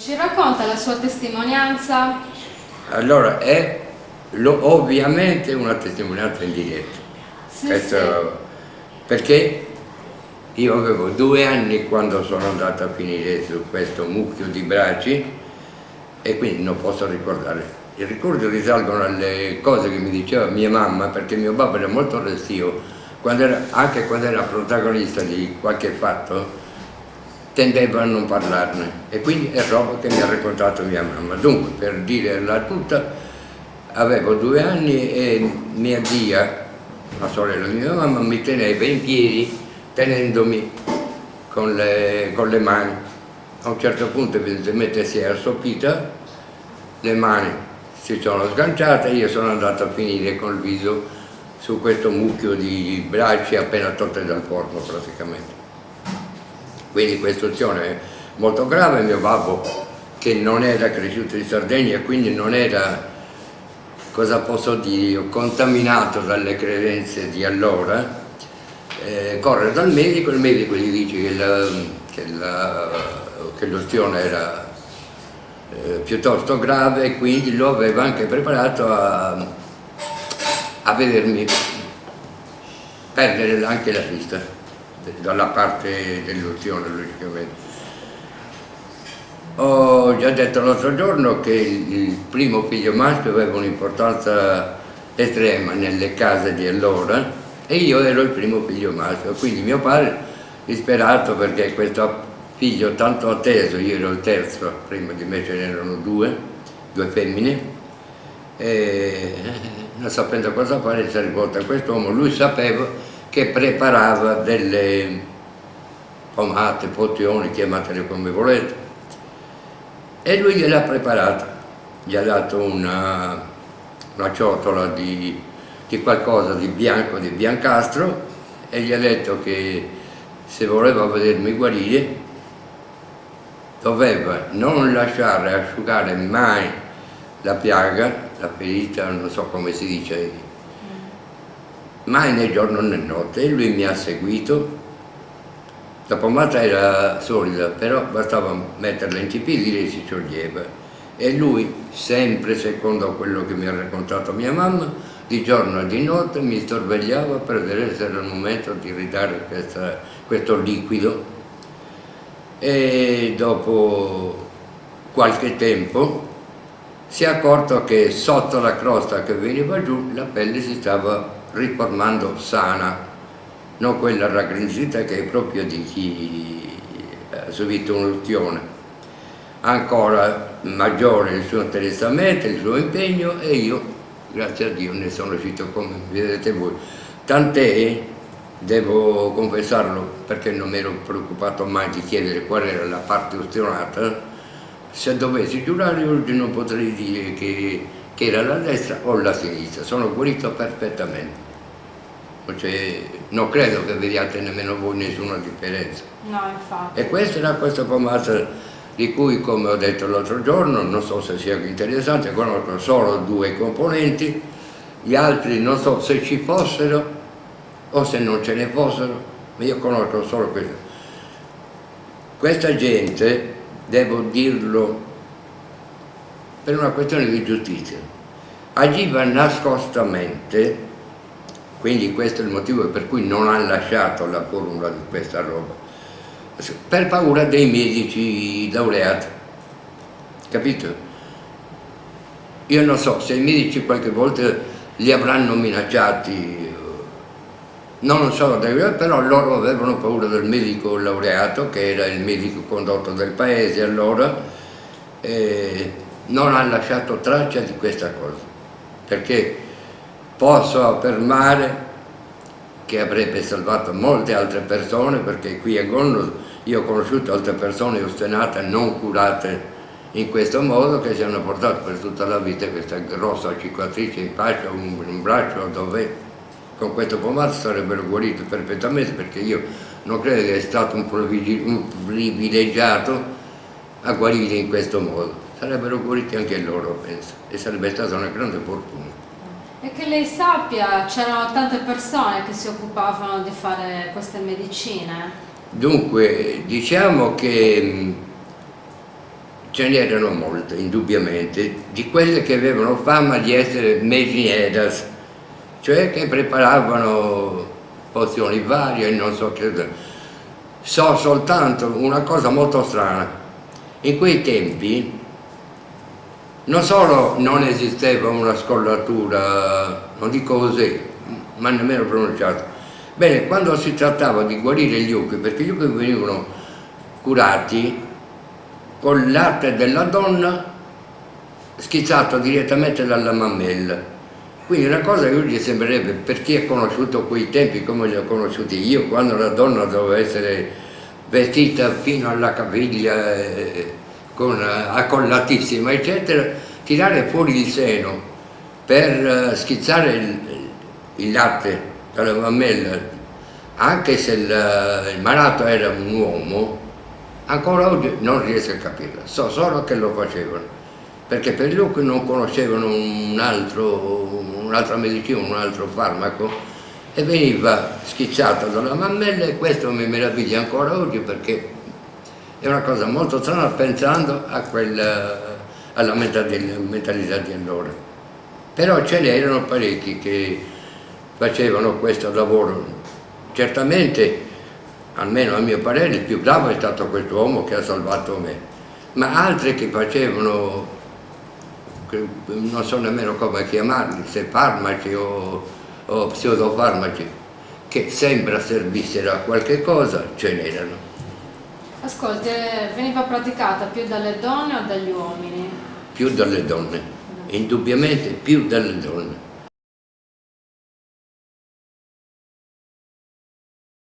Ci racconta la sua testimonianza? Allora, è ovviamente una testimonianza in diretta. Sì, Questo, sì. perché io avevo 2 anni quando sono andato a finire su questo mucchio di bracci e quindi non posso ricordare. I ricordi risalgono alle cose che mi diceva mia mamma, perché mio babbo era molto restio, anche quando era protagonista di qualche fatto, tendeva a non parlarne, e quindi è roba che mi ha raccontato mia mamma. Dunque, per dirla tutta, avevo 2 anni e mia zia, la sorella di mia mamma, mi teneva in piedi tenendomi con le mani. A un certo punto evidentemente si è assopita, le mani si sono sganciate e io sono andato a finire col viso su questo mucchio di bracci appena tolte dal forno praticamente. Quindi questa azione è molto grave. Mio babbo, che non era cresciuto in Sardegna e quindi non era, cosa posso dire, contaminato dalle credenze di allora, corre dal medico, il medico gli dice che l'ustione era piuttosto grave e quindi lo aveva anche preparato a vedermi perdere anche la vista dalla parte dell'ustione, logicamente. Ho già detto l'altro giorno che il primo figlio maschio aveva un'importanza estrema nelle case di allora e io ero il primo figlio maschio, quindi mio padre, disperato perché questo figlio tanto atteso, io ero il terzo, prima di me ce n'erano due femmine, e non sapendo cosa fare si è rivolto a quest'uomo. Lui sapeva che preparava delle pomate, pozioni, chiamatele come volete, e lui gliel'ha preparata, gli ha dato una ciotola di qualcosa di bianco, di biancastro, e gli ha detto che se voleva vedermi guarire doveva non lasciare asciugare mai la piaga, la ferita, non so come si dice, mai né giorno né notte. E lui mi ha seguito. La pomata era solida, però bastava metterla in cipilli e si scioglieva. E lui, sempre secondo quello che mi ha raccontato mia mamma, di giorno e di notte mi sorvegliava per vedere se era il momento di ridare questo liquido. E dopo qualche tempo si è accorto che sotto la crosta che veniva giù la pelle si stava riformando sana, non quella raggrinzita che è proprio di chi ha subito un'ustione. Ancora maggiore il suo interessamento, il suo impegno, e io, grazie a Dio, ne sono uscito come vedete voi. Tant'è, devo confessarlo, perché non mi ero preoccupato mai di chiedere qual era la parte ustionata, se dovessi giurare oggi non potrei dire che era la destra o la sinistra, sono guarito perfettamente. Non credo che vediate nemmeno voi nessuna differenza. No, infatti. E questa era questa pomata di cui, come ho detto l'altro giorno, non so se sia interessante, conosco solo 2 componenti, gli altri non so se ci fossero o se non ce ne fossero, ma io conosco solo questo. Questa gente, devo dirlo per una questione di giustizia, agiva nascostamente, quindi questo è il motivo per cui non ha lasciato la formula di questa roba, per paura dei medici laureati, capito? Io non so se i medici qualche volta li avranno minacciati, non lo so, però loro avevano paura del medico laureato, che era il medico condotto del paese allora, e non ha lasciato traccia di questa cosa, perché posso affermare che avrebbe salvato molte altre persone, perché qui a Gonno io ho conosciuto altre persone ostinate non curate in questo modo, che si hanno portato per tutta la vita questa grossa cicatrice in faccia, un braccio, dove con questo pomato sarebbero guariti perfettamente, perché io non credo che sia stato un privilegiato a guarire in questo modo. Sarebbero guariti anche loro, penso, e sarebbe stata una grande fortuna. E che lei sappia, c'erano tante persone che si occupavano di fare queste medicine? Dunque, diciamo che ce n'erano molte, indubbiamente, di quelle che avevano fama di essere meginiedas, cioè che preparavano pozioni varie, non so che. So soltanto una cosa molto strana: in quei tempi non solo non esisteva una scollatura, non dico così, ma nemmeno pronunciata. Bene, quando si trattava di guarire gli ucchi, perché gli ucchi venivano curati col latte della donna schizzato direttamente dalla mammella. Quindi una cosa che oggi sembrerebbe, per chi ha conosciuto quei tempi come li ho conosciuti io, quando la donna doveva essere vestita fino alla caviglia, accollatissima, eccetera, tirare fuori il seno per schizzare il latte dalla mammella, anche se il malato era un uomo, ancora oggi non riesco a capirlo. So solo che lo facevano, perché per loro non conoscevano un'altra medicina, un altro farmaco, e veniva schizzato dalla mammella, e questo mi meraviglia ancora oggi, perché è una cosa molto strana pensando alla mentalità di allora. Però ce n'erano parecchi che facevano questo lavoro. Certamente, almeno a mio parere, il più bravo è stato quest'uomo che ha salvato me, ma altri che facevano, non so nemmeno come chiamarli, se farmaci o pseudofarmaci, che sembra servissero a qualche cosa, ce n'erano. Ascolti, veniva praticata più dalle donne o dagli uomini? Più dalle donne, indubbiamente più dalle donne.